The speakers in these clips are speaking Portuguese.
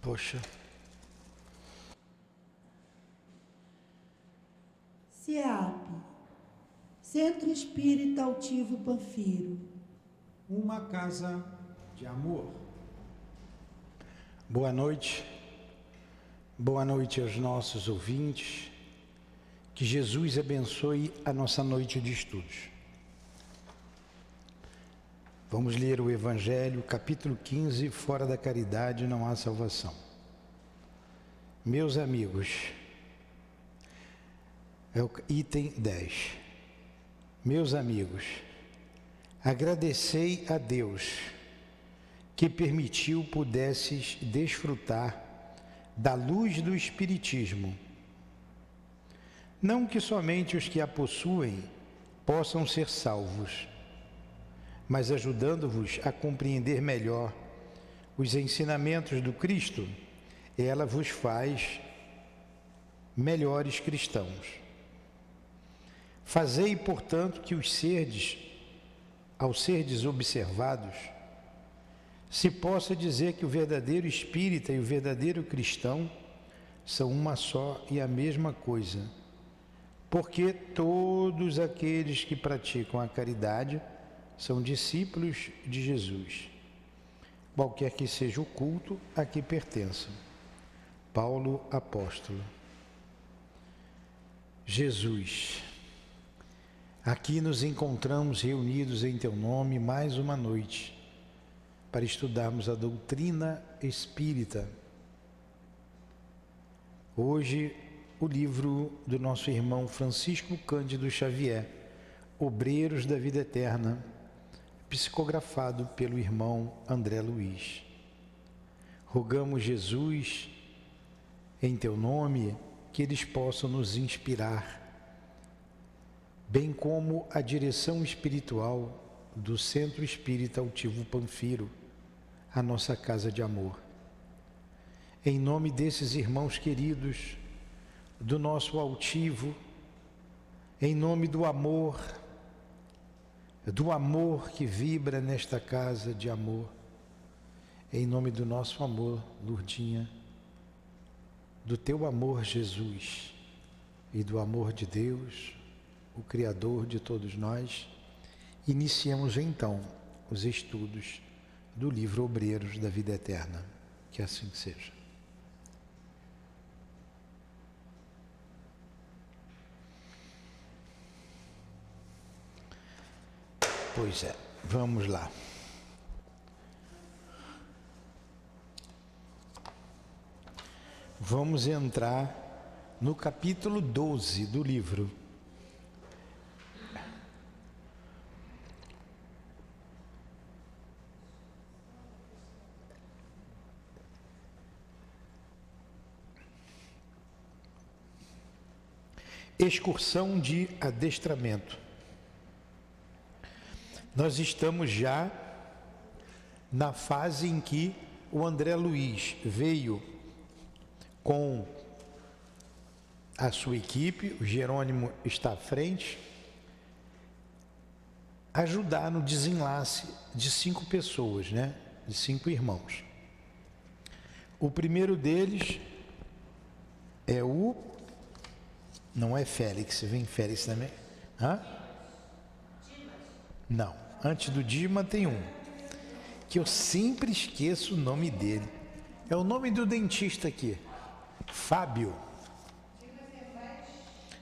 Poxa. CEAP, Centro Espírita Altivo Panfiro. Uma casa de amor. Boa noite. Boa noite aos nossos ouvintes. Que Jesus abençoe a nossa noite de estudos. Vamos ler o Evangelho, capítulo 15, fora da caridade não há salvação. Meus amigos, é o item 10. Meus amigos, agradecei a Deus que permitiu pudesses desfrutar da luz do Espiritismo. Não que somente os que a possuem possam ser salvos, mas ajudando-vos a compreender melhor os ensinamentos do Cristo, ela vos faz melhores cristãos. Fazei, portanto, que ao serdes observados, se possa dizer que o verdadeiro espírita e o verdadeiro cristão são uma só e a mesma coisa, porque todos aqueles que praticam a caridade são discípulos de Jesus, qualquer que seja o culto a que pertençam. Paulo, apóstolo. Jesus, aqui nos encontramos reunidos em Teu nome mais uma noite, para estudarmos a doutrina espírita. Hoje, o livro do nosso irmão Francisco Cândido Xavier, Obreiros da Vida Eterna, psicografado pelo irmão André Luiz. Rogamos, Jesus, em Teu nome, que eles possam nos inspirar, bem como a direção espiritual do Centro Espírita Altivo Panfiro, a nossa casa de amor. Em nome desses irmãos queridos, do nosso altivo, em nome do amor que vibra nesta casa de amor, em nome do nosso amor, Lourdinha, do Teu amor, Jesus, e do amor de Deus, o Criador de todos nós, iniciamos então os estudos do livro Obreiros da Vida Eterna. Que assim seja. Pois é, vamos lá. Vamos entrar no capítulo 12 do livro. Excursão de adestramento. Nós estamos já na fase em que o André Luiz veio com a sua equipe, o Jerônimo está à frente, ajudar no desenlace de 5 pessoas, né? De 5 irmãos. O primeiro deles é não é Félix, vem Félix também? Hã? Não, antes do Dima tem um, que eu sempre esqueço o nome dele. É o nome do dentista aqui, Fábio.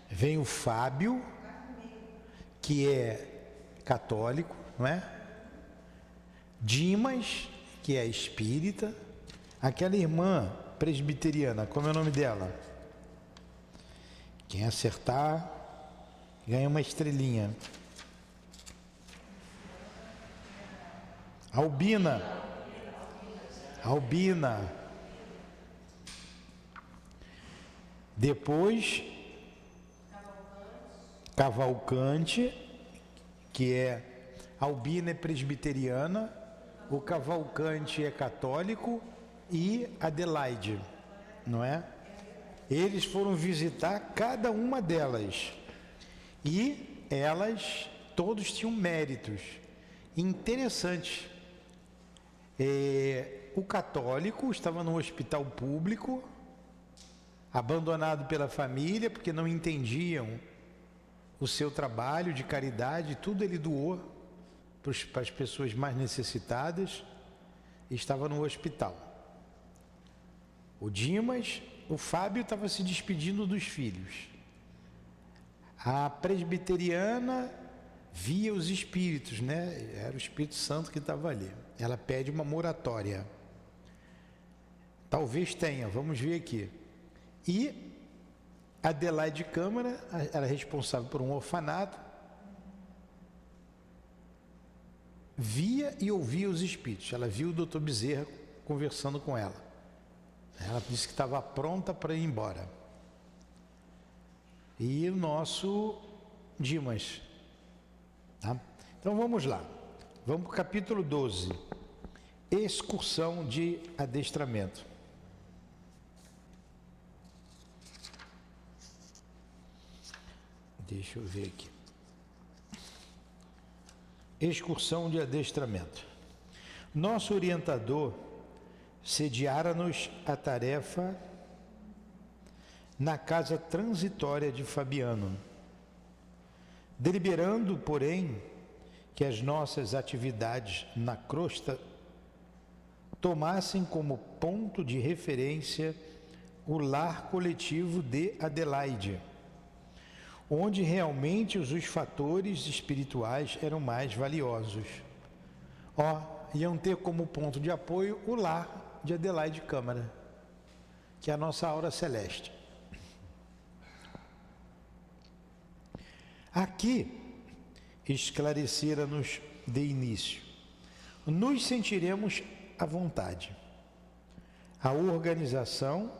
Vem o Fábio, que é católico, não é? Dimas, que é espírita. Aquela irmã presbiteriana, como é o nome dela? Quem acertar, ganha uma estrelinha. Albina. Depois, Cavalcante, que é Albina é presbiteriana, o Cavalcante é católico e Adelaide, não é? Eles foram visitar cada uma delas e elas, todos tinham méritos interessantes. o católico estava no hospital público, abandonado pela família, porque não entendiam o seu trabalho de caridade, tudo ele doou para as pessoas mais necessitadas, e estava no hospital. O Fábio estava se despedindo dos filhos. A presbiteriana via os espíritos, né? Era o Espírito Santo que estava ali. Ela pede uma moratória. Talvez tenha, vamos ver aqui. E Adelaide Câmara era responsável por um orfanato, via e ouvia os espíritos. Ela viu o doutor Bezerra conversando com ela. Ela disse que estava pronta para ir embora. E o nosso Dimas. Tá? Então vamos lá. Vamos para o capítulo 12. Excursão de adestramento. Deixa eu ver aqui. Excursão de adestramento. Nosso orientador sediara-nos a tarefa na casa transitória de Fabiano, deliberando, porém, que as nossas atividades na crosta tomassem como ponto de referência o lar coletivo de Adelaide, onde realmente os fatores espirituais eram mais valiosos. Iam ter como ponto de apoio o lar de Adelaide Câmara, que é a nossa aura celeste. Aqui, esclarecera-nos de início, nos sentiremos à vontade. A organização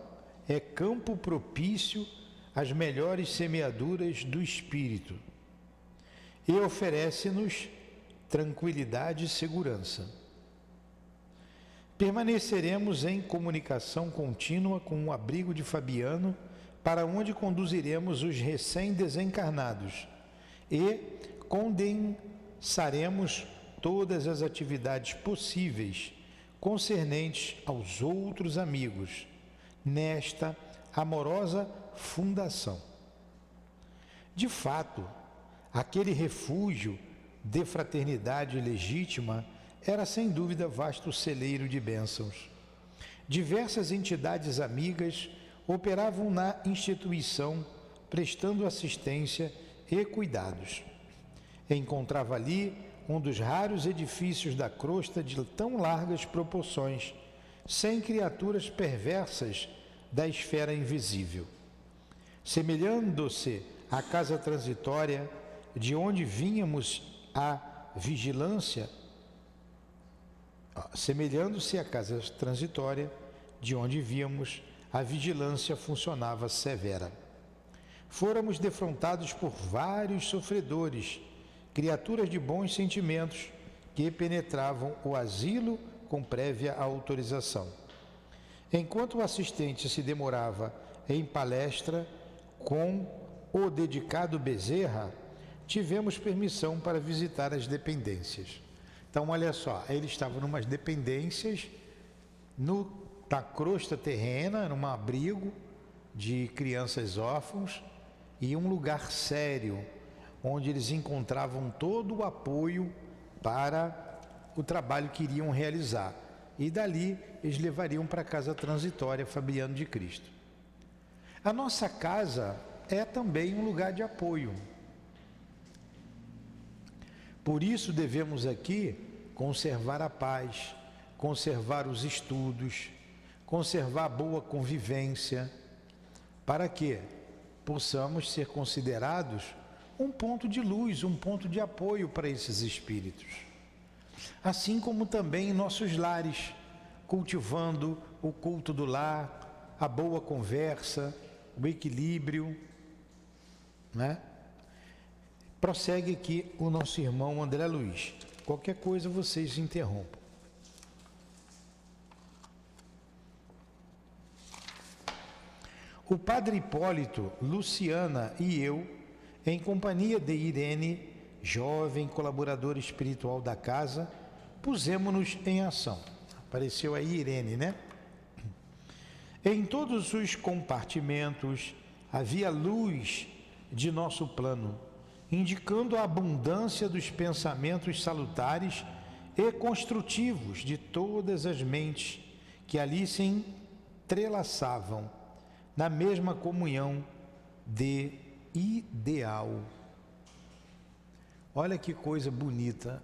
é campo propício às melhores semeaduras do espírito e oferece-nos tranquilidade e segurança. Permaneceremos em comunicação contínua com o abrigo de Fabiano, para onde conduziremos os recém-desencarnados e condensaremos todas as atividades possíveis concernentes aos outros amigos nesta amorosa fundação. De fato, aquele refúgio de fraternidade legítima era sem dúvida vasto celeiro de bênçãos. Diversas entidades amigas operavam na instituição, prestando assistência e cuidados. Encontrava ali um dos raros edifícios da crosta de tão largas proporções, sem criaturas perversas da esfera invisível. Semelhando-se à casa transitória de onde vínhamos a vigilância, a vigilância funcionava severa. Fôramos defrontados por vários sofredores, criaturas de bons sentimentos, que penetravam o asilo com prévia autorização. Enquanto o assistente se demorava em palestra com o dedicado Bezerra, tivemos permissão para visitar as dependências. Então, olha só, ele estava em umas dependências na crosta terrena, num abrigo de crianças órfãos, e um lugar sério, onde eles encontravam todo o apoio para o trabalho que iriam realizar. E dali eles levariam para a casa transitória Fabiano de Cristo. A nossa casa é também um lugar de apoio. Por isso devemos aqui conservar a paz, conservar os estudos, conservar a boa convivência, para que possamos ser considerados um ponto de luz, um ponto de apoio para esses espíritos. Assim como também em nossos lares, cultivando o culto do lar, a boa conversa, o equilíbrio, né? Prossegue aqui o nosso irmão André Luiz. Qualquer coisa vocês interrompam. O padre Hipólito, Luciana e eu, em companhia de Irene, jovem colaboradora espiritual da casa, pusemo-nos em ação. Apareceu aí Irene, né? Em todos os compartimentos havia luz de nosso plano, indicando a abundância dos pensamentos salutares e construtivos de todas as mentes que ali se entrelaçavam na mesma comunhão de ideal. Olha que coisa bonita.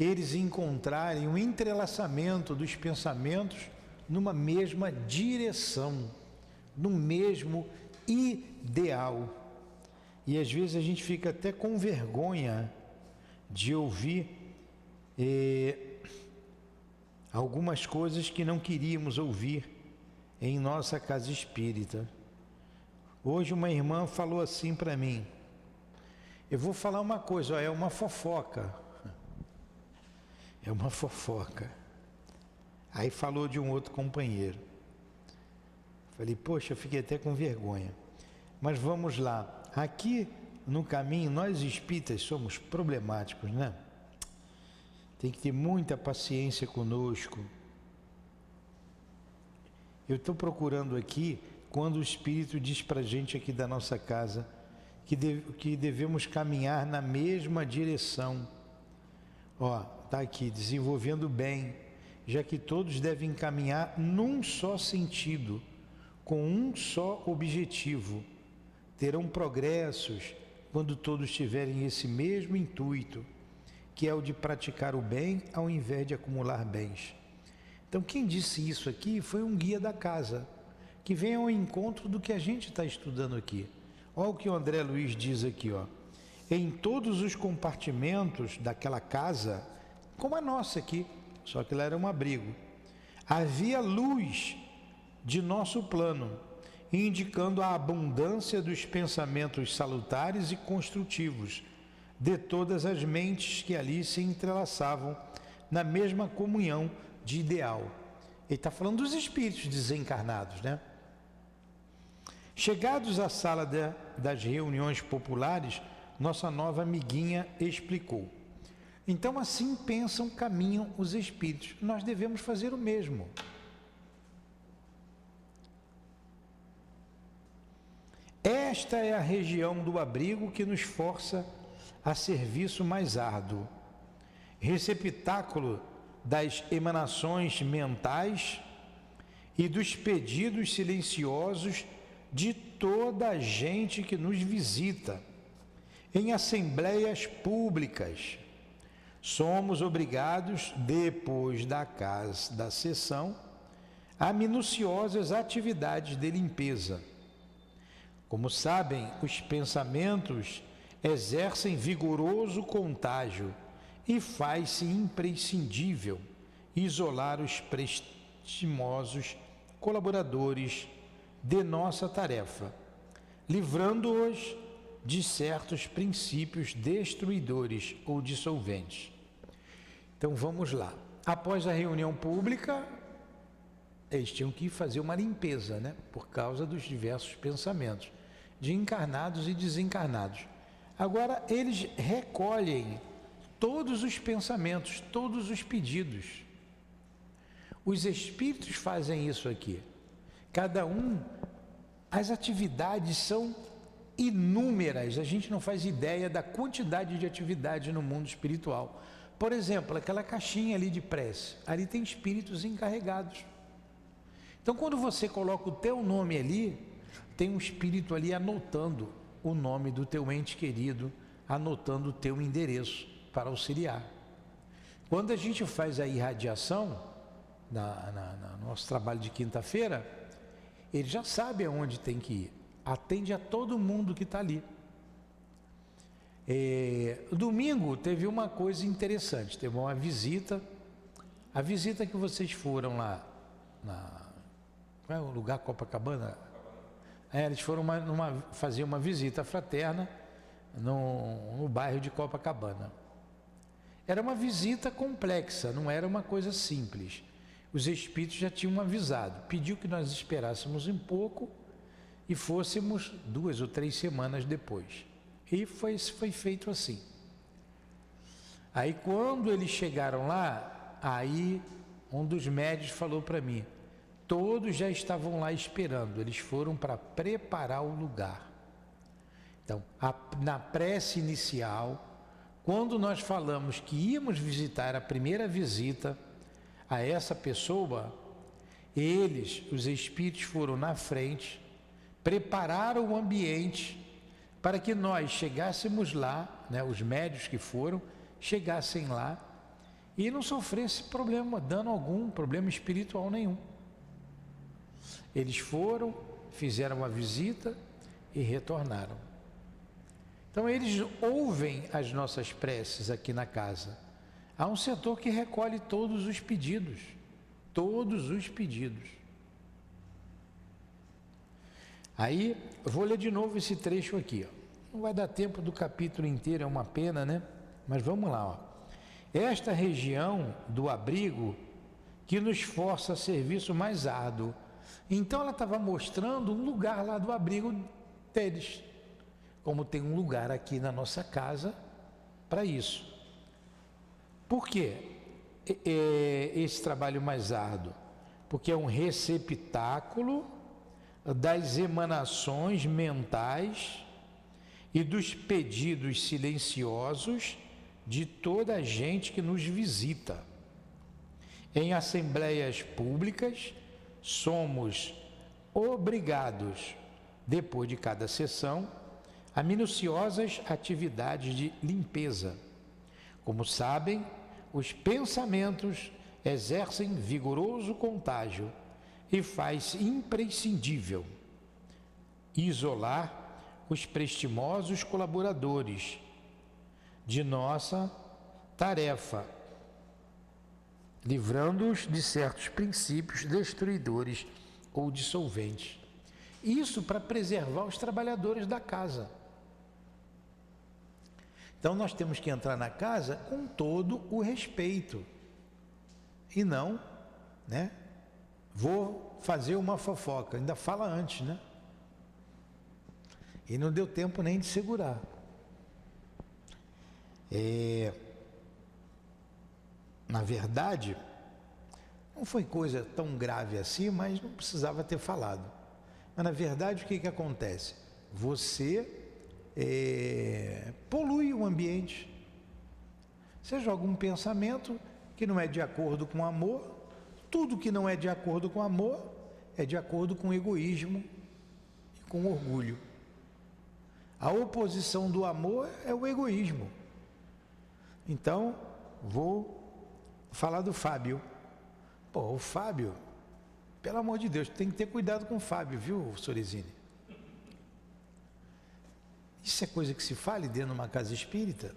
Eles encontrarem um entrelaçamento dos pensamentos numa mesma direção, no mesmo ideal. E às vezes a gente fica até com vergonha de ouvir algumas coisas que não queríamos ouvir em nossa casa espírita. Hoje uma irmã falou assim para mim: eu vou falar uma coisa, ó, é uma fofoca. É uma fofoca. Aí falou de um outro companheiro. Falei, poxa, eu fiquei até com vergonha. Mas vamos lá. Aqui no caminho, nós espíritas somos problemáticos, né? Tem que ter muita paciência conosco. Eu estou procurando aqui, quando o Espírito diz para a gente aqui da nossa casa, que devemos caminhar na mesma direção. Ó, está aqui, desenvolvendo bem, já que todos devem caminhar num só sentido, com um só objetivo. Terão progressos quando todos tiverem esse mesmo intuito, que é o de praticar o bem ao invés de acumular bens. Então, quem disse isso aqui foi um guia da casa, que vem ao encontro do que a gente está estudando aqui. Olha o que o André Luiz diz aqui, ó. Em todos os compartimentos daquela casa, como a nossa aqui, só que lá era um abrigo, havia luz de nosso plano, indicando a abundância dos pensamentos salutares e construtivos de todas as mentes que ali se entrelaçavam na mesma comunhão de ideal. Ele está falando dos espíritos desencarnados, né? Chegados à sala das reuniões populares, nossa nova amiguinha explicou. Então assim pensam, caminham os espíritos. Nós devemos fazer o mesmo. Esta é a região do abrigo que nos força a serviço mais árduo, receptáculo das emanações mentais e dos pedidos silenciosos de toda a gente que nos visita em assembleias públicas. Somos obrigados, depois da sessão, a minuciosas atividades de limpeza. Como sabem, os pensamentos exercem vigoroso contágio e faz-se imprescindível isolar os prestimosos colaboradores de nossa tarefa, livrando-os de certos princípios destruidores ou dissolventes. Então vamos lá. Após a reunião pública, eles tinham que fazer uma limpeza, né? Por causa dos diversos pensamentos de encarnados e desencarnados. Agora eles recolhem todos os pensamentos, todos os pedidos. Os espíritos fazem isso aqui. Cada um, as atividades são inúmeras, a gente não faz ideia da quantidade de atividades no mundo espiritual. Por exemplo, aquela caixinha ali de prece, ali tem espíritos encarregados. Então, quando você coloca o teu nome ali, tem um espírito ali anotando o nome do teu ente querido, anotando o teu endereço para auxiliar. Quando a gente faz a irradiação, no nosso trabalho de quinta-feira, ele já sabe aonde tem que ir, atende a todo mundo que está ali. Domingo teve uma coisa interessante, teve uma visita, a visita que vocês foram lá, qual é o lugar, Copacabana? Eles foram fazer uma visita fraterna no bairro de Copacabana. Era uma visita complexa, não era uma coisa simples. Os espíritos já tinham avisado, pediu que nós esperássemos um pouco e fôssemos 2 ou 3 semanas depois. E foi feito assim. Aí quando eles chegaram lá, aí um dos médios falou para mim, todos já estavam lá esperando, eles foram para preparar o lugar. Então, na prece inicial, quando nós falamos que íamos visitar a primeira visita a essa pessoa, eles, os espíritos, foram na frente, prepararam o ambiente para que nós chegássemos lá, né, os médios que foram, chegassem lá e não sofresse problema, dano algum, problema espiritual nenhum. Eles foram, fizeram a visita e retornaram. Então eles ouvem as nossas preces aqui na casa. Há um setor que recolhe todos os pedidos. Todos os pedidos. Aí, eu vou ler de novo esse trecho aqui. Ó. Não vai dar tempo do capítulo inteiro, é uma pena, né? Mas vamos lá. Ó. Esta região do abrigo que nos força a serviço mais árduo. Então ela estava mostrando um lugar lá do abrigo deles. Como tem um lugar aqui na nossa casa para isso. Por quê? Esse trabalho mais árduo? Porque é um receptáculo das emanações mentais e dos pedidos silenciosos de toda a gente que nos visita. Em assembleias públicas, somos obrigados, depois de cada sessão, a minuciosas atividades de limpeza. Como sabem, os pensamentos exercem vigoroso contágio e faz imprescindível isolar os prestimosos colaboradores de nossa tarefa, livrando-os de certos princípios destruidores ou dissolventes. Isso para preservar os trabalhadores da casa. Então nós temos que entrar na casa com todo o respeito. E não, né? Vou fazer uma fofoca, ainda fala antes, né? E não deu tempo nem de segurar. Na verdade, não foi coisa tão grave assim, mas não precisava ter falado. Mas na verdade o que acontece? Você polui o ambiente. Você joga um pensamento que não é de acordo com o amor. Tudo que não é de acordo com o amor é de acordo com o egoísmo e com o orgulho. A oposição do amor é o egoísmo. Então, vou falar do Fábio. Pô, o Fábio, pelo amor de Deus, tem que ter cuidado com o Fábio, viu, Sorezine? Isso é coisa que se fale dentro de uma casa espírita?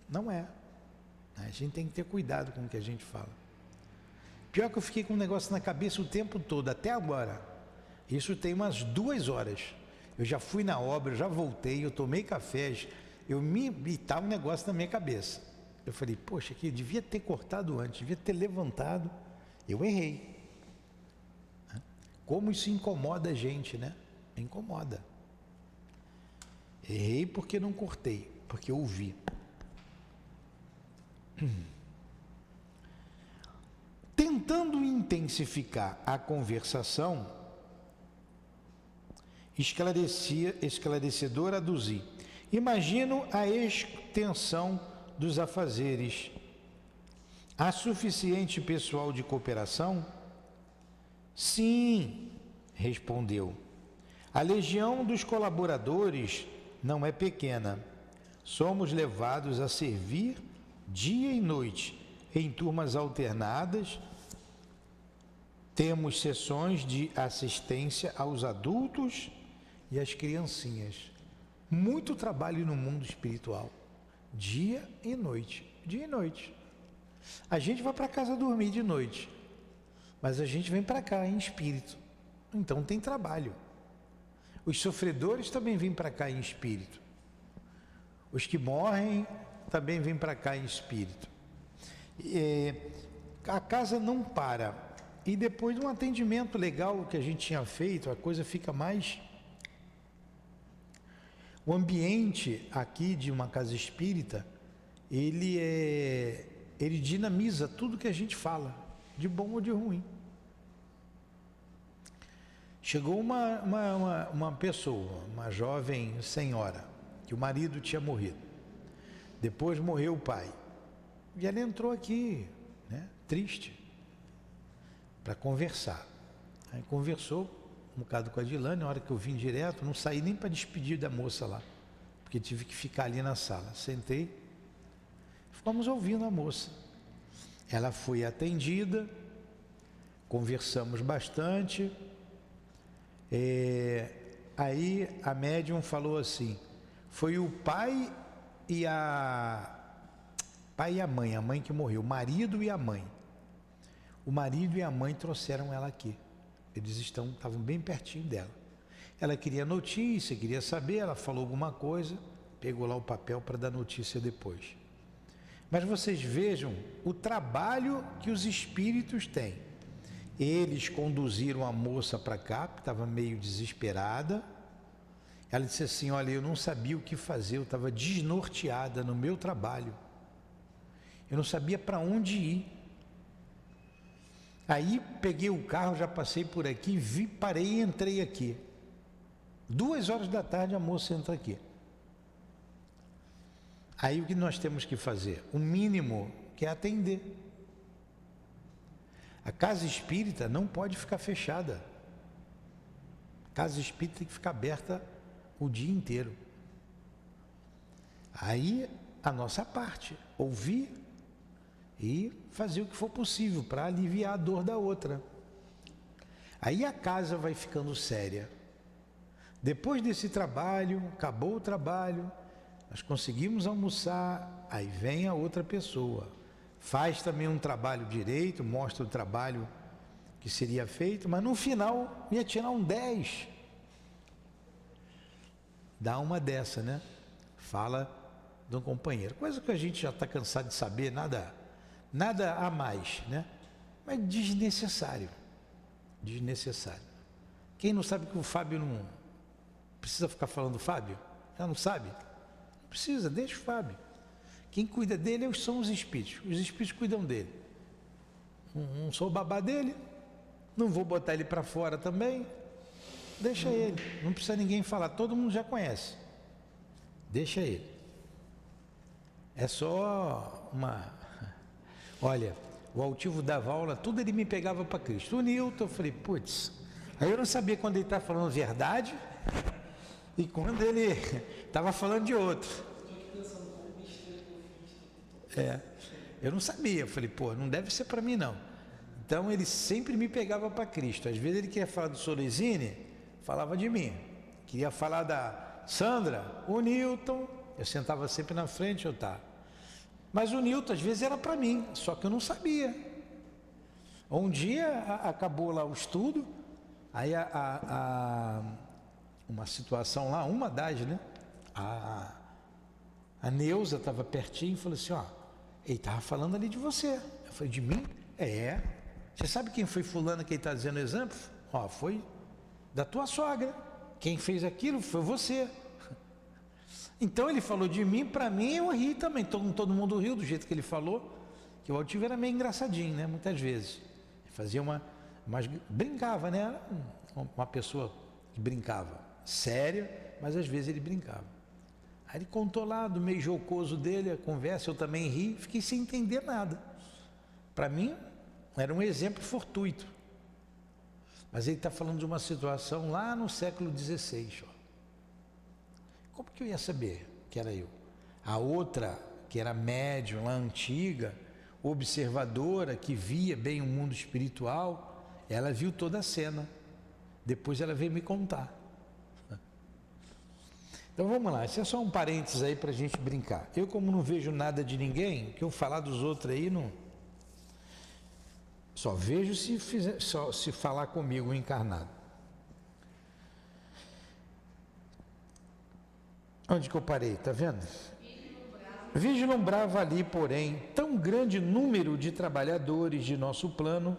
Não é. A gente tem que ter cuidado com o que a gente fala. Pior que eu fiquei com um negócio na cabeça o tempo todo, até agora. Isso tem umas 2 horas. Eu já fui na obra, já voltei, eu tomei café, e tá um negócio na minha cabeça. Eu falei, poxa, que eu devia ter cortado antes, devia ter levantado. Eu errei. Como isso incomoda a gente, né? Incomoda. Errei porque não cortei, porque eu ouvi. Tentando intensificar a conversação, esclarecedor aduzi. Imagino a extensão dos afazeres. Há suficiente pessoal de cooperação? Sim, respondeu. A legião dos colaboradores não é pequena. Somos levados a servir dia e noite, em turmas alternadas. Temos sessões de assistência aos adultos e às criancinhas. Muito trabalho no mundo espiritual. Dia e noite. Dia e noite. A gente vai para casa dormir de noite, mas a gente vem para cá em espírito. Então tem trabalho. Os sofredores também vêm para cá em espírito. Os que morrem também vêm para cá em espírito. A casa não para. E depois de um atendimento legal que a gente tinha feito, a coisa fica mais... O ambiente aqui de uma casa espírita, ele dinamiza tudo que a gente fala. de bom ou de ruim. Chegou uma pessoa, uma jovem senhora, que o marido tinha morrido. Depois morreu o pai. E ela entrou aqui, né, triste, para conversar. Aí conversou um bocado com a Dilane. Na hora que eu vim direto, não saí nem para despedir da moça lá, porque tive que ficar ali na sala. Sentei, ficamos ouvindo a moça. Ela foi atendida, conversamos bastante. Aí a médium falou assim: foi o pai e a mãe que morreu, o marido e a mãe. O marido e a mãe trouxeram ela aqui. Eles estavam bem pertinho dela. Ela queria notícia, queria saber, ela falou alguma coisa, pegou lá o papel para dar notícia depois. Mas vocês vejam o trabalho que os espíritos têm. Eles conduziram a moça para cá, que estava meio desesperada. Ela disse assim: olha, eu não sabia o que fazer, eu estava desnorteada no meu trabalho. Eu não sabia para onde ir. Aí peguei o carro, já passei por aqui, parei e entrei aqui. 2h da tarde a moça entra aqui. Aí o que nós temos que fazer? O mínimo que é atender. A casa espírita não pode ficar fechada. A casa espírita tem que ficar aberta o dia inteiro. Aí a nossa parte, ouvir e fazer o que for possível para aliviar a dor da outra. Aí a casa vai ficando séria. Depois desse trabalho, acabou o trabalho, nós conseguimos almoçar, aí vem a outra pessoa, faz também um trabalho direito, mostra o trabalho que seria feito, mas no final ia tirar um 10. Dá uma dessa, né? Fala de um companheiro, coisa que a gente já está cansado de saber, nada a mais, né? Mas desnecessário. Quem não sabe que o Fábio não precisa ficar falando do Fábio? Já não sabe? Não precisa, deixa o Fábio. Quem cuida dele são os espíritos. Os espíritos cuidam dele. Não sou o babá dele, não vou botar ele para fora também. Deixa ele, não precisa ninguém falar, todo mundo já conhece. Deixa ele. É só uma... Olha, o altivo dava aula, tudo ele me pegava para Cristo. O Newton, eu falei, putz, aí eu não sabia quando ele estava falando verdade e quando ele estava falando de outro. Eu não sabia, eu falei, pô, não deve ser para mim não. Então ele sempre me pegava para Cristo. Às vezes ele queria falar do Sorezine, falava de mim. Queria falar da Sandra, o Newton, eu sentava sempre na frente, eu tá. Mas o Newton às vezes era para mim, só que eu não sabia. Um dia acabou lá o estudo, aí uma situação lá, uma das, né? A Neuza estava pertinho e falou assim, ó, ele estava falando ali de você. Eu falei, de mim? É. Você sabe quem foi fulano que ele está dizendo o exemplo? Ó, foi da tua sogra. Quem fez aquilo foi você. Então ele falou de mim, para mim eu ri também. Todo mundo riu do jeito que ele falou, que o altivo era meio engraçadinho, né? Muitas vezes. Ele fazia mas brincava, né? Era uma pessoa que brincava, séria, mas às vezes ele brincava. Aí ele contou lá do meio jocoso dele, a conversa, eu também ri, fiquei sem entender nada. Para mim, era um exemplo fortuito. Mas ele está falando de uma situação lá no século XVI. Ó. Como que eu ia saber que era eu? A outra, que era médium lá antiga, observadora, que via bem o mundo espiritual, ela viu toda a cena. Depois ela veio me contar. Então vamos lá, isso é só um parênteses aí para a gente brincar. Eu, como não vejo nada de ninguém, o que eu falar dos outros aí, não... Só vejo se falar comigo encarnado. Onde que eu parei? Está vendo? Vislumbrava ali, porém, tão grande número de trabalhadores de nosso plano,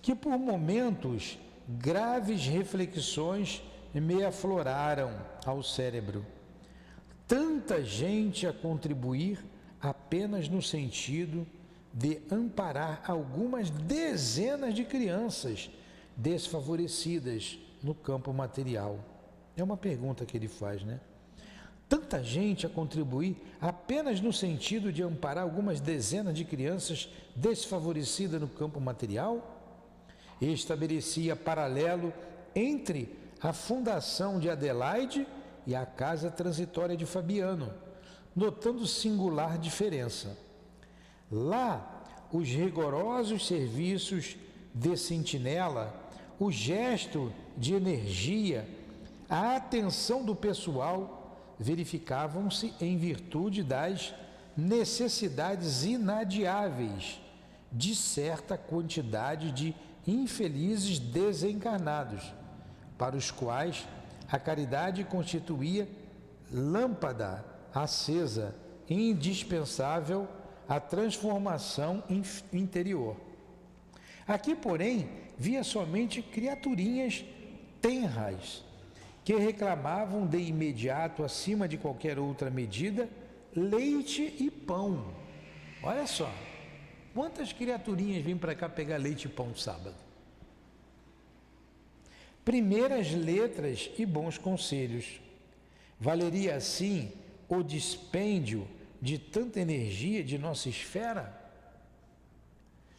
que por momentos graves reflexões me afloraram ao cérebro. Tanta gente a contribuir apenas no sentido de amparar algumas dezenas de crianças desfavorecidas no campo material. É uma pergunta que ele faz, né? Tanta gente a contribuir apenas no sentido de amparar algumas dezenas de crianças desfavorecidas no campo material? E estabelecia paralelo entre a fundação de Adelaide e a casa transitória de Fabiano, notando singular diferença. Lá, os rigorosos serviços de sentinela, o gesto de energia, a atenção do pessoal verificavam-se em virtude das necessidades inadiáveis de certa quantidade de infelizes desencarnados, para os quais a caridade constituía lâmpada acesa, indispensável à transformação interior. Aqui, porém, via somente criaturinhas tenras, que reclamavam de imediato, acima de qualquer outra medida, leite e pão. Olha só, quantas criaturinhas vêm para cá pegar leite e pão no sábado? Primeiras letras e bons conselhos. Valeria assim o dispêndio de tanta energia de nossa esfera?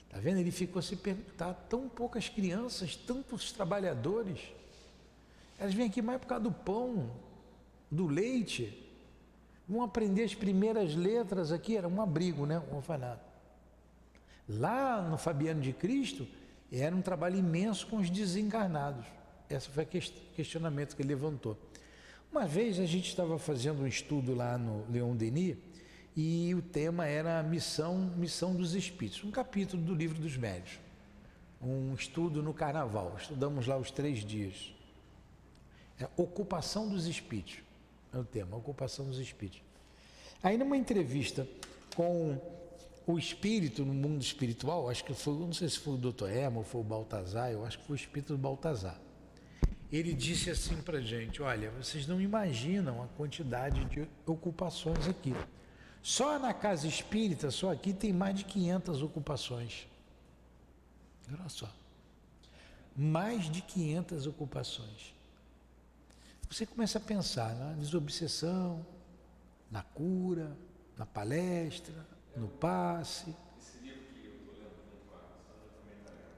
Está vendo? Ele ficou se perguntar, tão poucas crianças, tantos trabalhadores, elas vêm aqui mais por causa do pão, do leite, vão aprender as primeiras letras aqui, era um abrigo, né? Um orfanato. Lá no Fabiano de Cristo, era um trabalho imenso com os desencarnados. Esse foi o questionamento que ele levantou. Uma vez a gente estava fazendo um estudo lá no Leon Denis, e o tema era a missão dos espíritos, um capítulo do Livro dos Médiuns, um estudo no Carnaval, estudamos lá os 3 dias. Ocupação dos espíritos, é o tema, ocupação dos espíritos. Aí numa entrevista com o espírito no mundo espiritual, acho que foi, não sei se foi o Dr. Herman ou foi o Baltazar, eu acho que foi o espírito do Baltazar. Ele disse assim para a gente, olha, vocês não imaginam a quantidade de ocupações aqui. Só na casa espírita, só aqui tem mais de 500 ocupações. Olha só, mais de 500 ocupações. Você começa a pensar na desobsessão, na cura, na palestra, no passe. Esse livro que eu estou lendo junto com a Sandra também está lendo,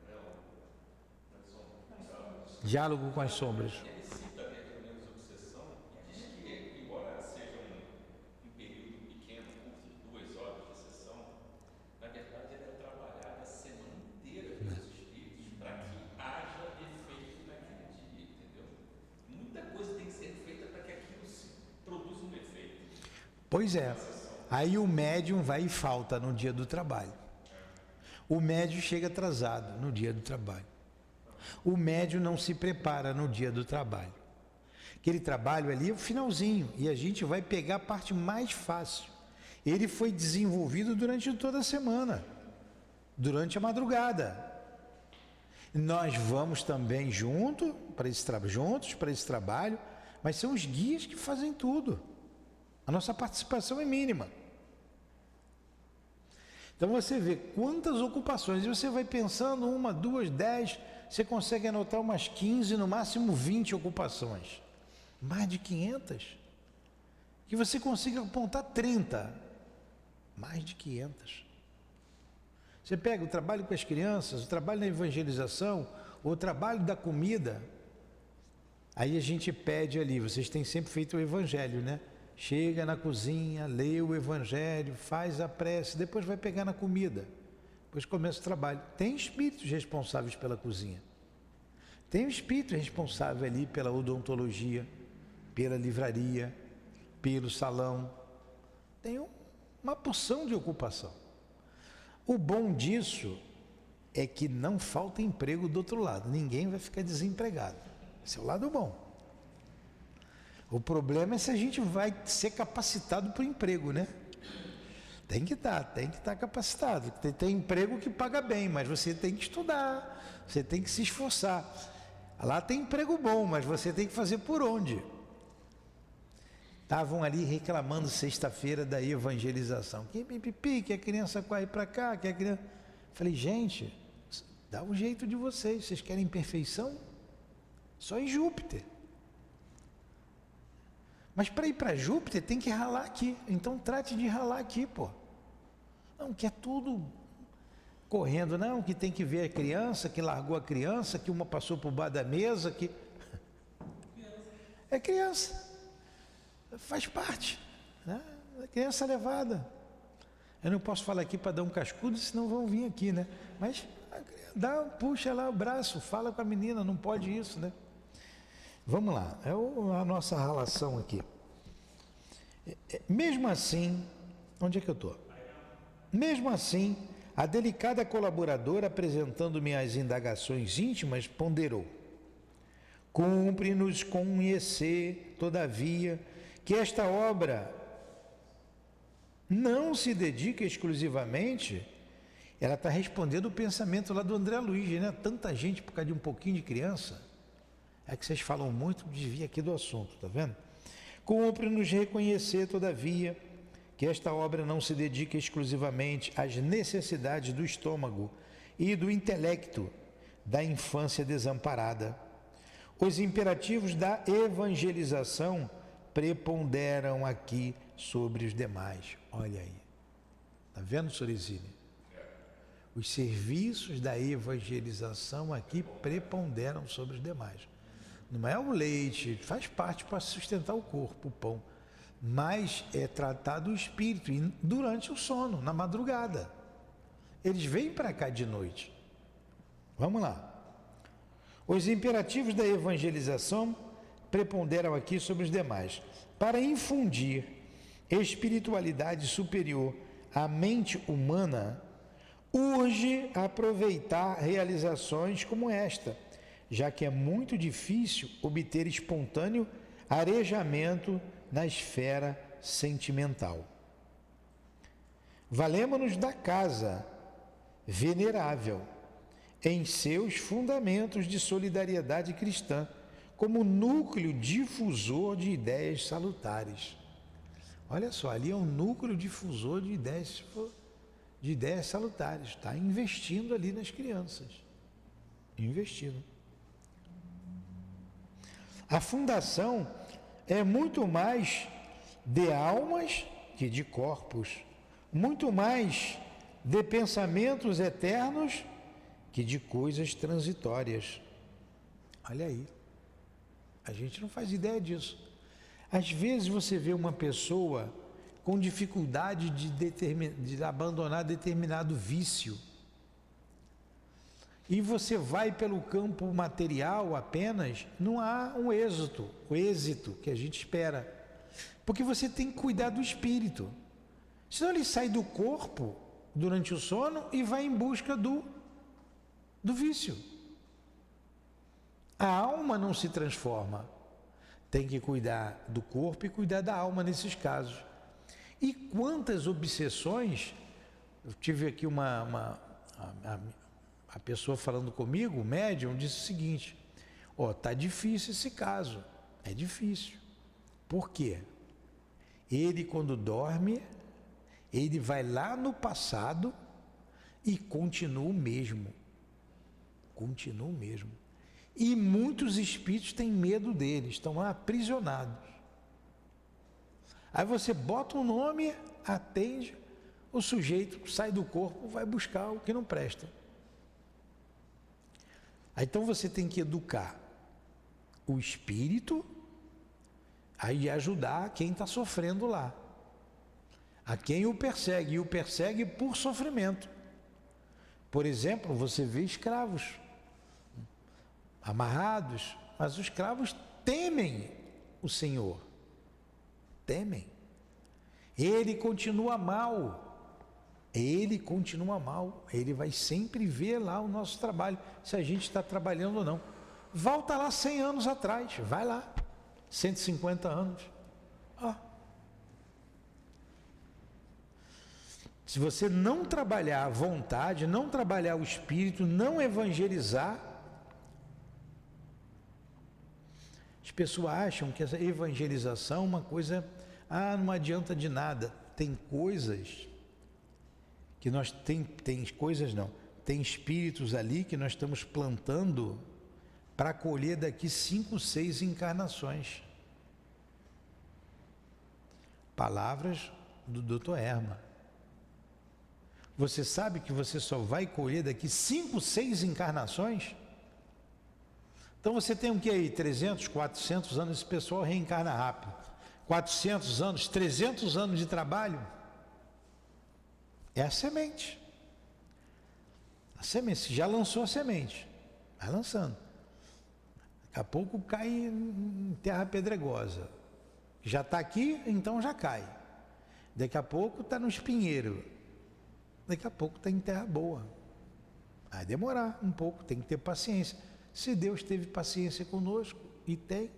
Diálogo com as Sombras. ele cita ali a reunião de desobsessão e diz que, embora seja um período pequeno, curto, de 2 horas de sessão, na verdade ela é trabalhada a semana inteira pelos espíritos para que haja efeito naquele dia, entendeu? Muita coisa tem que ser feita para que aquilo produza um efeito. Pois é, aí o médium vai e falta no dia do trabalho. O médium chega atrasado no dia do trabalho. O médium não se prepara no dia do trabalho. Aquele trabalho ali é o finalzinho e a gente vai pegar a parte mais fácil. Ele foi desenvolvido durante toda a semana, durante a madrugada. Nós vamos também juntos para esse trabalho, mas são os guias que fazem tudo. A nossa participação é mínima. Então você vê quantas ocupações, e você vai pensando 1, 2, 10, você consegue anotar umas 15, no máximo 20 ocupações. Mais de 500. Que você consiga apontar 30. Mais de 500. Você pega o trabalho com as crianças, o trabalho na evangelização, o trabalho da comida. Aí a gente pede ali, vocês têm sempre feito o evangelho, né? Chega na cozinha, lê o evangelho, faz a prece, depois vai pegar na comida. Depois começa o trabalho. Tem espíritos responsáveis pela cozinha. Tem um espírito responsável ali pela odontologia, pela livraria, pelo salão. Tem uma porção de ocupação. O bom disso é que não falta emprego do outro lado. Ninguém vai ficar desempregado. Esse é o lado bom. O problema é se a gente vai ser capacitado para o emprego, né? Tem que estar capacitado. Tem emprego que paga bem, mas você tem que estudar, você tem que se esforçar. Lá tem emprego bom, mas você tem que fazer por onde? estavam ali reclamando sexta-feira da evangelização. Que pipipi, que a criança corre para cá, que a criança... Falei, gente, dá um jeito de vocês querem perfeição? Só em Júpiter. Mas para ir para Júpiter tem que ralar aqui, então trate de ralar aqui, pô. Não, que é tudo correndo, não, que tem que ver a criança, que largou a criança, que uma passou por baixo da mesa, que... É criança, faz parte, né? A criança levada. Eu não posso falar aqui para dar um cascudo, senão vão vir aqui, né? Mas puxa lá o braço, fala com a menina, não pode isso, né? Vamos lá, é a nossa relação aqui. Mesmo assim, onde é que eu estou? Mesmo assim, a delicada colaboradora, apresentando-me as indagações íntimas, ponderou: cumpre-nos conhecer, todavia, que esta obra não se dedica exclusivamente. Ela está respondendo o pensamento lá do André Luiz, né? Tanta gente por causa de um pouquinho de criança. É que vocês falam muito, desvia aqui do assunto, tá vendo? Cumpre-nos reconhecer, todavia, que esta obra não se dedica exclusivamente às necessidades do estômago e do intelecto da infância desamparada. Os imperativos da evangelização preponderam aqui sobre os demais. Olha aí. Está vendo, Sorizine? Os serviços da evangelização aqui preponderam sobre os demais. Não é o leite, faz parte para sustentar o corpo, o pão. Mas é tratado o espírito durante o sono, na madrugada. Eles vêm para cá de noite. Vamos lá. Os imperativos da evangelização preponderam aqui sobre os demais, para infundir espiritualidade superior à mente humana. Urge aproveitar realizações como esta, já que é muito difícil obter espontâneo arejamento na esfera sentimental. Valemo-nos da casa venerável em seus fundamentos de solidariedade cristã, como núcleo difusor de ideias salutares. Olha só, ali é um núcleo difusor de ideias salutares. Está investindo ali nas crianças. Investindo. A fundação é muito mais de almas que de corpos, muito mais de pensamentos eternos que de coisas transitórias. Olha aí, a gente não faz ideia disso. Às vezes você vê uma pessoa com dificuldade de abandonar determinado vício, e você vai pelo campo material apenas, não há o êxito que a gente espera, porque você tem que cuidar do espírito, senão ele sai do corpo durante o sono e vai em busca do vício. A alma não se transforma, tem que cuidar do corpo e cuidar da alma nesses casos. E quantas obsessões, eu tive aqui a pessoa falando comigo, o médium, disse o seguinte: tá difícil esse caso, é difícil. Por quê? Ele, quando dorme, ele vai lá no passado e continua o mesmo. Continua o mesmo. E muitos espíritos têm medo dele, estão lá aprisionados. Aí você bota um nome, atende, o sujeito sai do corpo, vai buscar o que não presta. Aí, então você tem que educar o espírito, aí ajudar quem está sofrendo lá, a quem o persegue, e o persegue por sofrimento. Por exemplo, você vê escravos amarrados, mas os escravos temem o Senhor, temem. Ele continua mal, ele vai sempre ver lá o nosso trabalho, se a gente está trabalhando ou não. Volta lá 100 anos atrás, vai lá, 150 anos. Se você não trabalhar a vontade, não trabalhar o espírito, não evangelizar, as pessoas acham que essa evangelização é uma coisa, não adianta de nada. Tem coisas que tem espíritos ali que nós estamos plantando para colher daqui 5, 6 encarnações. Palavras do Dr. Herman. Você sabe que você só vai colher daqui 5, 6 encarnações? Então você tem o que aí? 300, 400 anos, esse pessoal reencarna rápido. 400 anos, 300 anos de trabalho. É a semente. A semente, já lançou a semente. Vai lançando. Daqui a pouco cai em terra pedregosa. Já está aqui, então já cai. Daqui a pouco está no espinheiro. Daqui a pouco está em terra boa. Vai demorar um pouco, tem que ter paciência. Se Deus teve paciência conosco, e tem,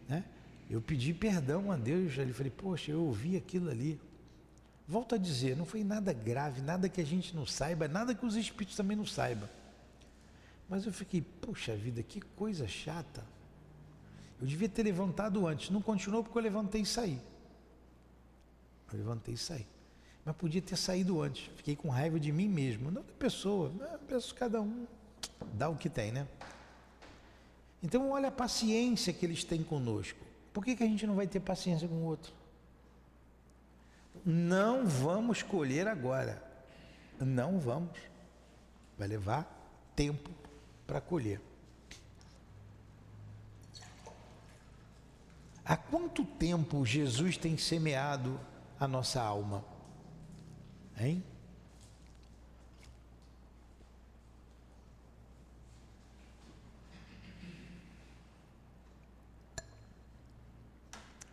né? Eu pedi perdão a Deus, ele falei, poxa, eu ouvi aquilo ali. Volto a dizer, não foi nada grave, nada que a gente não saiba, nada que os espíritos também não saibam. Mas eu fiquei, puxa vida, que coisa chata. Eu devia ter levantado antes, não continuou porque eu levantei e saí. Mas podia ter saído antes, fiquei com raiva de mim mesmo, não da pessoa, cada um dá o que tem, né? Então olha a paciência que eles têm conosco. Por que a gente não vai ter paciência com o outro? Não vamos colher agora. Não vamos. Vai levar tempo para colher. Há quanto tempo Jesus tem semeado a nossa alma? Hein?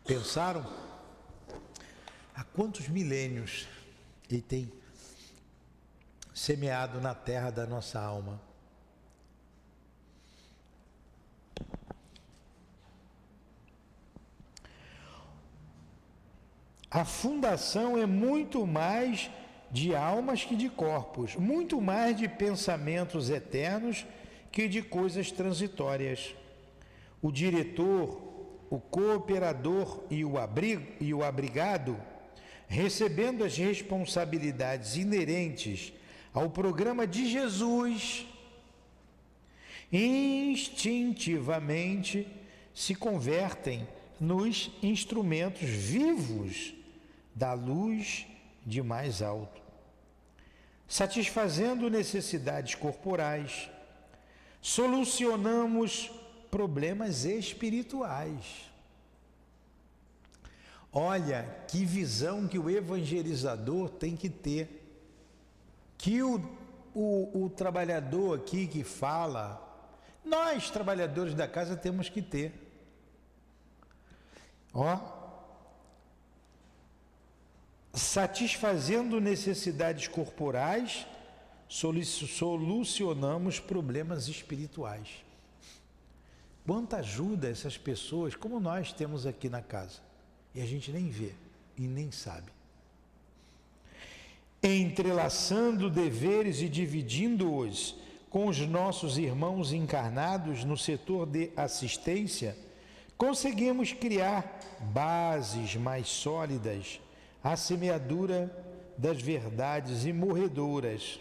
Pensaram? Há quantos milênios ele tem semeado na terra da nossa alma? A fundação é muito mais de almas que de corpos, muito mais de pensamentos eternos que de coisas transitórias. O diretor, o cooperador e o abrigado, recebendo as responsabilidades inerentes ao programa de Jesus, instintivamente se convertem nos instrumentos vivos da luz de mais alto, satisfazendo necessidades corporais, solucionamos problemas espirituais. Olha que visão que o evangelizador tem que ter, que o trabalhador aqui que fala, nós trabalhadores da casa temos que ter. Satisfazendo necessidades corporais, solucionamos problemas espirituais. Quanta ajuda essas pessoas, como nós temos aqui na casa, e a gente nem vê e nem sabe. Entrelaçando deveres e dividindo-os com os nossos irmãos encarnados no setor de assistência, conseguimos criar bases mais sólidas à semeadura das verdades imorredoras.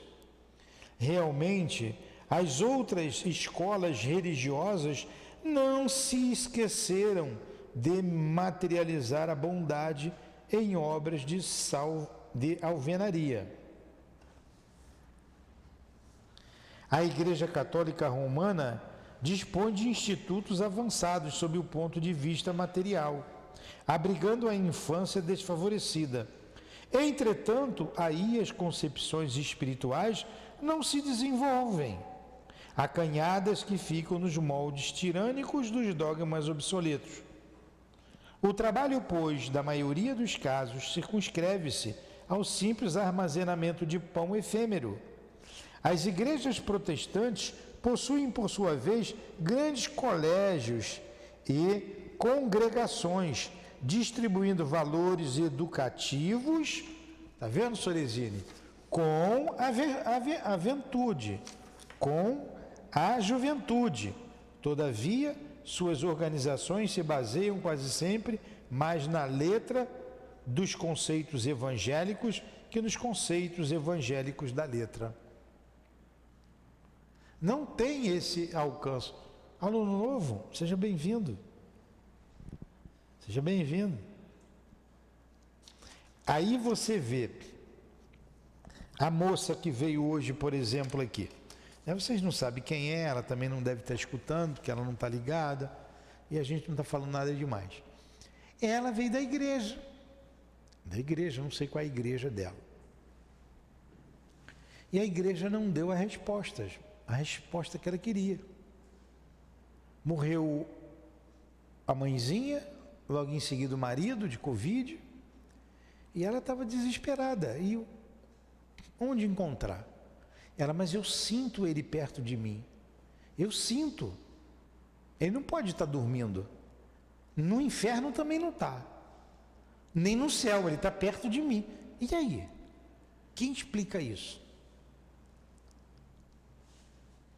Realmente, as outras escolas religiosas não se esqueceram de materializar a bondade em obras de alvenaria. A Igreja Católica Romana dispõe de institutos avançados sob o ponto de vista material, abrigando a infância desfavorecida. Entretanto, aí as concepções espirituais não se desenvolvem, acanhadas que ficam nos moldes tirânicos dos dogmas obsoletos. O trabalho, pois, da maioria dos casos, circunscreve-se ao simples armazenamento de pão efêmero. As igrejas protestantes possuem, por sua vez, grandes colégios e congregações, distribuindo valores educativos, está vendo, Sorezine? Com a juventude. Todavia, suas organizações se baseiam quase sempre mais na letra dos conceitos evangélicos que nos conceitos evangélicos da letra. Não tem esse alcance. Aluno novo, seja bem-vindo. Seja bem-vindo. Aí você vê a moça que veio hoje, por exemplo, aqui. Vocês não sabem quem é, ela também não deve estar escutando, porque ela não está ligada, e a gente não está falando nada demais. Ela veio da igreja, não sei qual é a igreja dela. E a igreja não deu a resposta que ela queria. Morreu a mãezinha, logo em seguida o marido de Covid, e ela estava desesperada. E onde encontrar? Ela, mas eu sinto ele perto de mim. Eu sinto. Ele não pode estar dormindo. No inferno também não está. Nem no céu, ele está perto de mim. E aí? Quem explica isso?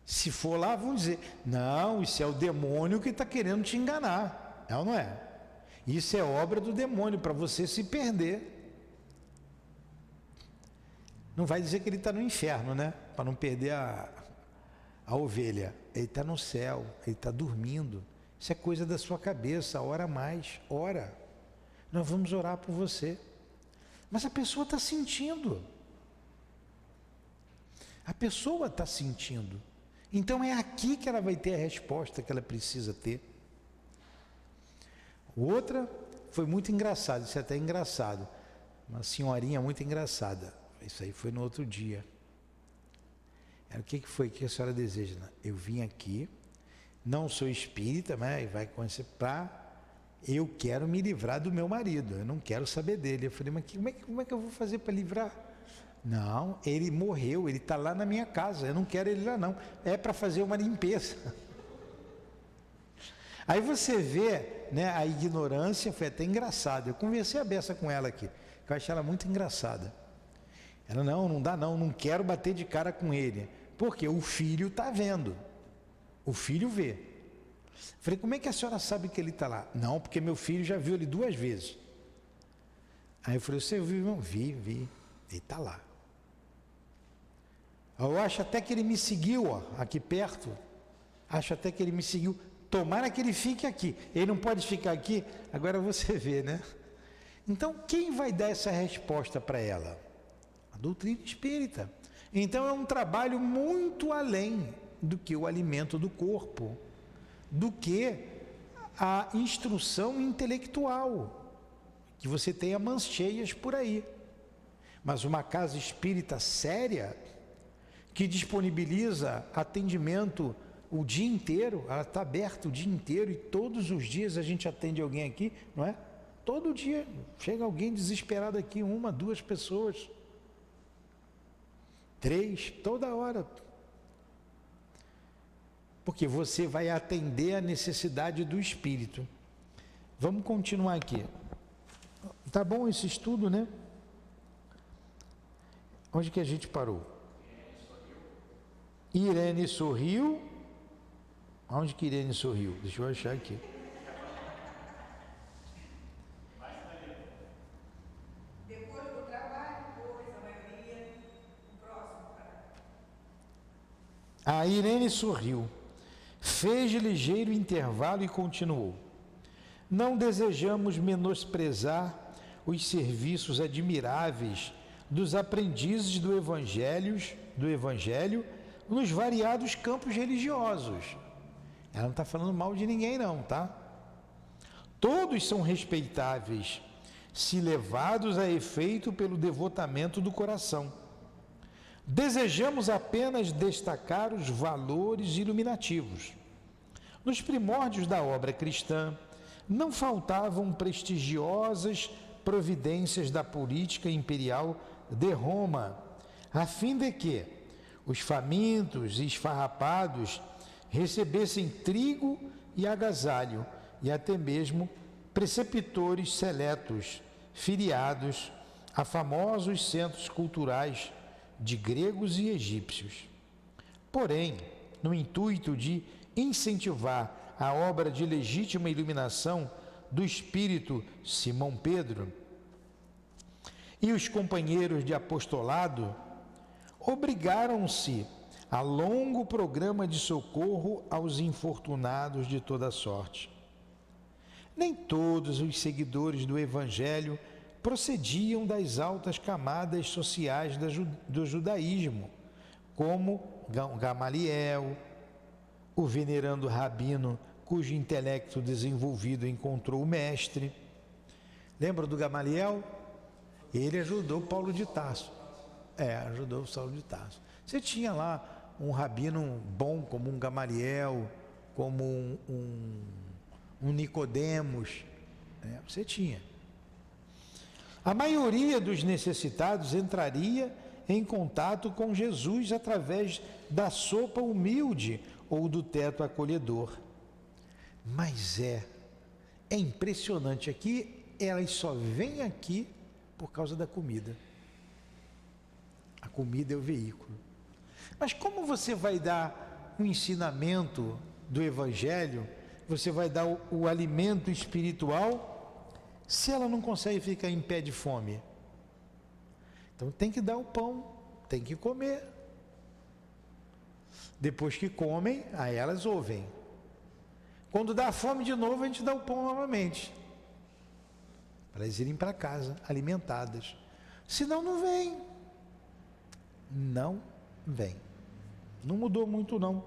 Se for lá, vão dizer, não, isso é o demônio que está querendo te enganar. É ou não é? Isso é obra do demônio, para você se perder. Não vai dizer que ele está no inferno, né? Para não perder a ovelha. Ele está no céu, ele está dormindo. Isso é coisa da sua cabeça, ora mais, ora. Nós vamos orar por você. Mas a pessoa está sentindo. A pessoa está sentindo. Então é aqui que ela vai ter a resposta que ela precisa ter. Outra foi muito engraçado, isso é até engraçado. Uma senhorinha muito engraçada. Isso aí foi no outro dia. O que foi que a senhora deseja? Eu vim aqui, não sou espírita, mas vai conhecer eu quero me livrar do meu marido, eu não quero saber dele. Eu falei, mas como é que eu vou fazer para livrar? Não, ele morreu, ele está lá na minha casa, eu não quero ele lá não, é para fazer uma limpeza. Aí você vê, né, a ignorância, foi até engraçado. Eu conversei a beça com ela aqui, que eu achei ela muito engraçada. Ela, não dá não quero bater de cara com ele, porque o filho está vendo, o filho vê. Falei, como é que a senhora sabe que ele está lá? Não, porque meu filho já viu ele 2 vezes. Aí eu falei, você viu? Não, vi, ele está lá. Eu acho até que ele me seguiu, ó, aqui perto, acho até que ele me seguiu, tomara que ele fique aqui, ele não pode ficar aqui, agora você vê, né? Então, quem vai dar essa resposta para ela? A doutrina espírita. Então é um trabalho muito além do que o alimento do corpo, do que a instrução intelectual, que você tenha mãos cheias por aí. Mas uma casa espírita séria, que disponibiliza atendimento o dia inteiro, ela está aberta o dia inteiro e todos os dias a gente atende alguém aqui, não é? Todo dia chega alguém desesperado aqui, 1, 2 pessoas. 3, toda hora. Porque você vai atender a necessidade do espírito. Vamos continuar aqui. Tá bom esse estudo, né? Onde que a gente parou? Irene sorriu. Onde que Irene sorriu? Deixa eu achar aqui. A Irene sorriu, fez ligeiro intervalo e continuou. Não desejamos menosprezar os serviços admiráveis dos aprendizes do Evangelho nos variados campos religiosos. Ela não está falando mal de ninguém não, tá? Todos são respeitáveis, se levados a efeito pelo devotamento do coração. Desejamos apenas destacar os valores iluminativos. Nos primórdios da obra cristã, não faltavam prestigiosas providências da política imperial de Roma, a fim de que os famintos e esfarrapados recebessem trigo e agasalho, e até mesmo preceptores seletos, filiados a famosos centros culturais de gregos e egípcios. Porém, no intuito de incentivar a obra de legítima iluminação do espírito Simão Pedro e os companheiros de apostolado obrigaram-se a longo programa de socorro aos infortunados de toda sorte. Nem todos os seguidores do Evangelho procediam das altas camadas sociais do judaísmo, como Gamaliel, o venerando rabino cujo intelecto desenvolvido encontrou o mestre. Lembra do Gamaliel? Ele ajudou Paulo de Tarso. Ajudou Saulo de Tarso. Você tinha lá um rabino bom como um Gamaliel, como um Nicodemos, você tinha. A maioria dos necessitados entraria em contato com Jesus através da sopa humilde ou do teto acolhedor. Mas é impressionante aqui, elas só vêm aqui por causa da comida. A comida é o veículo. Mas como você vai dar um ensinamento do Evangelho, você vai dar o alimento espiritual, se ela não consegue ficar em pé de fome? Então tem que dar o pão, tem que comer. Depois que comem, aí elas ouvem. Quando dá fome de novo, a gente dá o pão novamente, para eles irem para casa alimentadas. Senão não vem. Não vem. Não mudou muito não.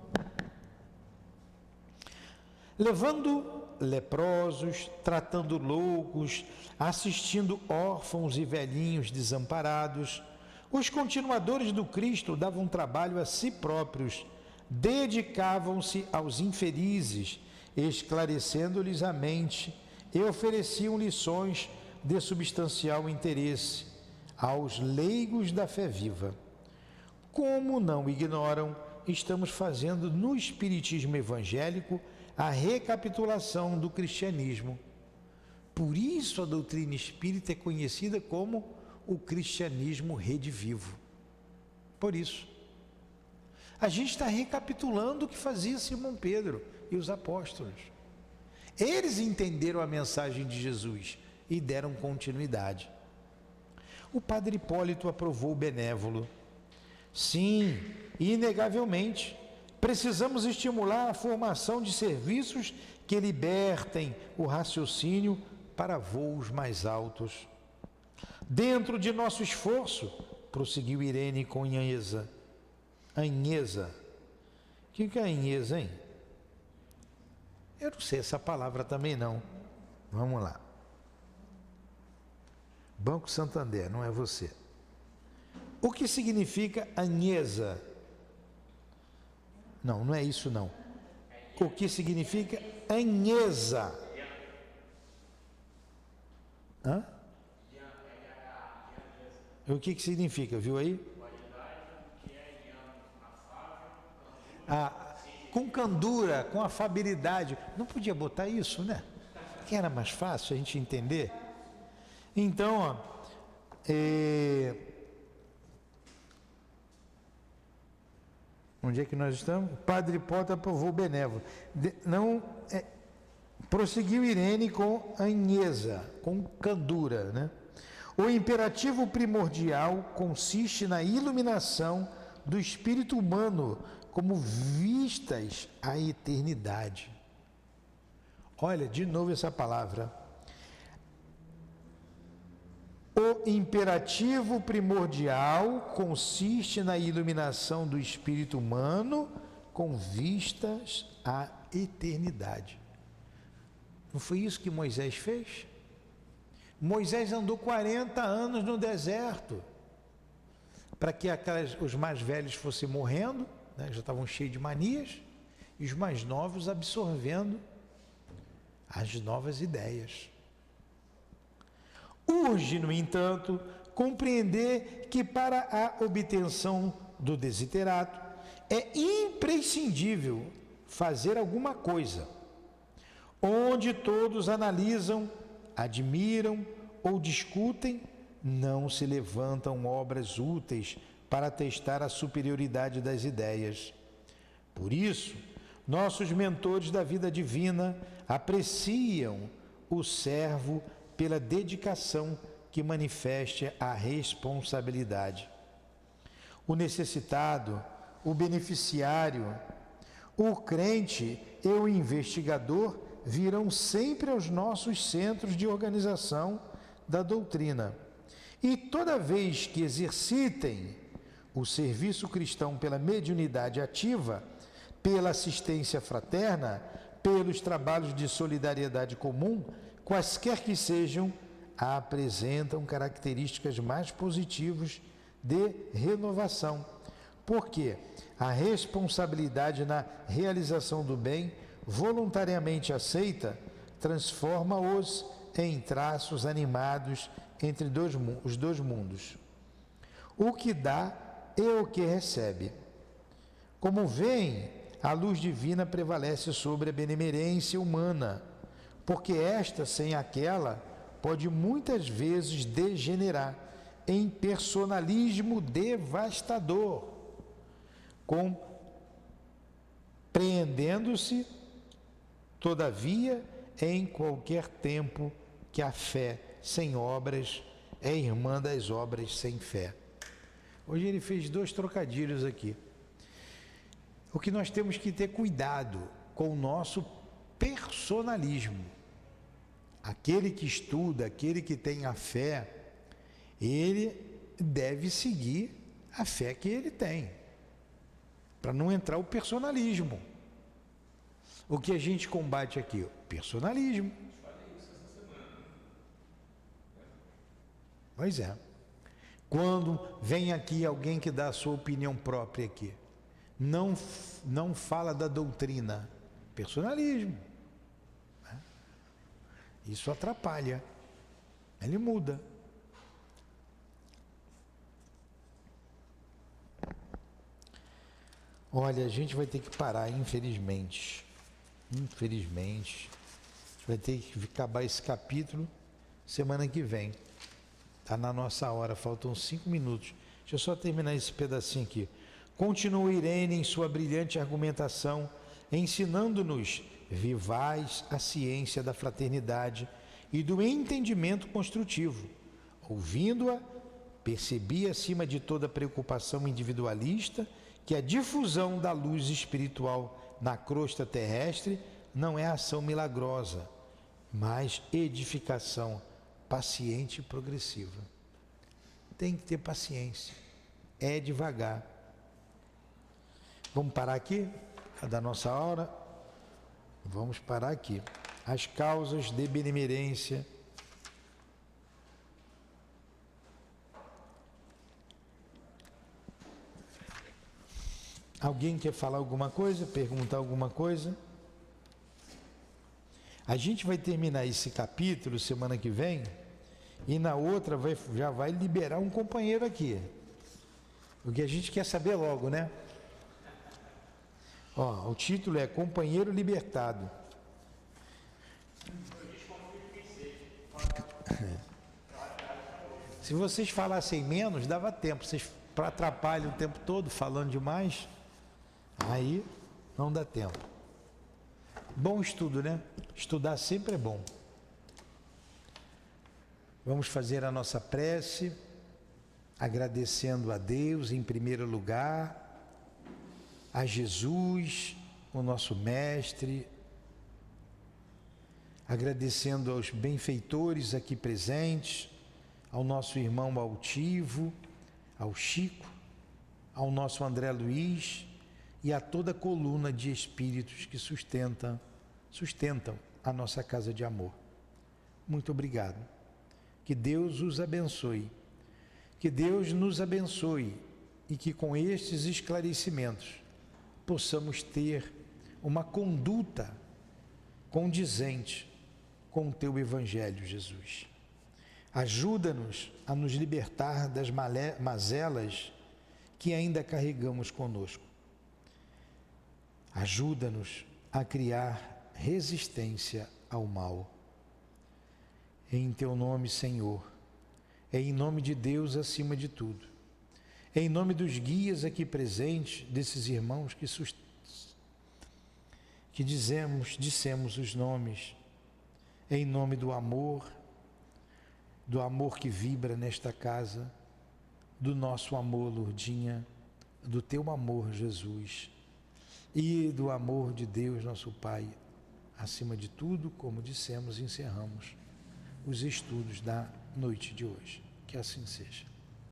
Levando leprosos, tratando loucos, assistindo órfãos e velhinhos desamparados, os continuadores do Cristo davam trabalho a si próprios, dedicavam-se aos infelizes, esclarecendo-lhes a mente, e ofereciam lições de substancial interesse aos leigos da fé viva. Como não ignoram, estamos fazendo no Espiritismo evangélico a recapitulação do cristianismo. Por isso a doutrina espírita é conhecida como o cristianismo redivivo. Por isso. A gente está recapitulando o que fazia Simão Pedro e os apóstolos. Eles entenderam a mensagem de Jesus e deram continuidade. O padre Hipólito aprovou o benévolo. Sim, inegavelmente, precisamos estimular a formação de serviços que libertem o raciocínio para voos mais altos. Dentro de nosso esforço, prosseguiu Irene com Anhesa. Anhesa. O que é Anhesa, hein? Eu não sei essa palavra também não. Vamos lá. Banco Santander, não é você. O que significa Anhesa? Não, não é isso não. O que significa Anhesa? Hã? O que significa, viu aí? Com candura, com afabilidade. Não podia botar isso, né? Que era mais fácil a gente entender. Então, onde é que nós estamos? Padre Hipólito aprovou o benévolo. Prosseguiu Irene com Anhesa, com candura, né? O imperativo primordial consiste na iluminação do espírito humano como vistas à eternidade. Olha, de novo essa palavra. O imperativo primordial consiste na iluminação do espírito humano com vistas à eternidade. Não foi isso que Moisés fez? Moisés andou 40 anos no deserto para que os mais velhos fossem morrendo, né, já estavam cheios de manias, e os mais novos absorvendo as novas ideias. Urge, no entanto, compreender que para a obtenção do desiderato é imprescindível fazer alguma coisa, onde todos analisam, admiram ou discutem, não se levantam obras úteis para testar a superioridade das ideias. Por isso, Nossos mentores da vida divina apreciam o servo pela dedicação que manifeste a responsabilidade. O necessitado, o beneficiário, o crente e o investigador virão sempre aos nossos centros de organização da doutrina. E toda vez que exercitem o serviço cristão pela mediunidade ativa, pela assistência fraterna, pelos trabalhos de solidariedade comum, quaisquer que sejam, apresentam características mais positivas de renovação, porque a responsabilidade na realização do bem, voluntariamente aceita, transforma-os em traços animados entre os dois mundos. O que dá e o que recebe. Como veem, a luz divina prevalece sobre a benemerência humana, porque esta, sem aquela, pode muitas vezes degenerar em personalismo devastador, compreendendo-se, todavia, em qualquer tempo, que a fé sem obras é irmã das obras sem fé. Hoje ele fez 2 trocadilhos aqui. O que nós temos que ter cuidado com o nosso personalismo. Aquele que estuda, aquele que tem a fé, ele deve seguir a fé que ele tem, para não entrar o personalismo. O que a gente combate aqui? O personalismo. Pois é. Quando vem aqui alguém que dá a sua opinião própria aqui, não fala da doutrina, personalismo. Isso atrapalha. Ele muda. Olha, a gente vai ter que parar, infelizmente. Infelizmente. A gente vai ter que acabar esse capítulo semana que vem. Está na nossa hora, faltam 5 minutos. Deixa eu só terminar esse pedacinho aqui. Continua Irene em sua brilhante argumentação, ensinando-nos vivais a ciência da fraternidade e do entendimento construtivo. Ouvindo-a, percebi acima de toda preocupação individualista que a difusão da luz espiritual na crosta terrestre não é ação milagrosa, mas edificação paciente e progressiva. Tem que ter paciência, é devagar. Vamos parar aqui? É da nossa hora? Vamos parar aqui. As causas de benemerência. Alguém quer falar alguma coisa? Perguntar alguma coisa? A gente vai terminar esse capítulo semana que vem e na outra já vai liberar um companheiro aqui. O que a gente quer saber logo, né? Ó, o título é Companheiro Libertado. Se vocês falassem menos, dava tempo. Vocês atrapalham o tempo todo falando demais, aí não dá tempo. Bom estudo, né? Estudar sempre é bom. Vamos fazer a nossa prece, agradecendo a Deus em primeiro lugar, a Jesus, o nosso Mestre, agradecendo aos benfeitores aqui presentes, ao nosso irmão Altivo, ao Chico, ao nosso André Luiz e a toda a coluna de espíritos que sustentam a nossa casa de amor. Muito obrigado. Que Deus os abençoe. Que Deus nos abençoe e que com estes esclarecimentos possamos ter uma conduta condizente com o teu Evangelho, Jesus. Ajuda-nos a nos libertar das mazelas que ainda carregamos conosco. Ajuda-nos a criar resistência ao mal. Em teu nome, Senhor, é em nome de Deus acima de tudo, é em nome dos guias aqui presentes, desses irmãos que dissemos os nomes, em nome do amor que vibra nesta casa, do nosso amor, Lourdinha, do teu amor, Jesus, e do amor de Deus, nosso Pai. Acima de tudo, como dissemos, encerramos os estudos da noite de hoje. Que assim seja.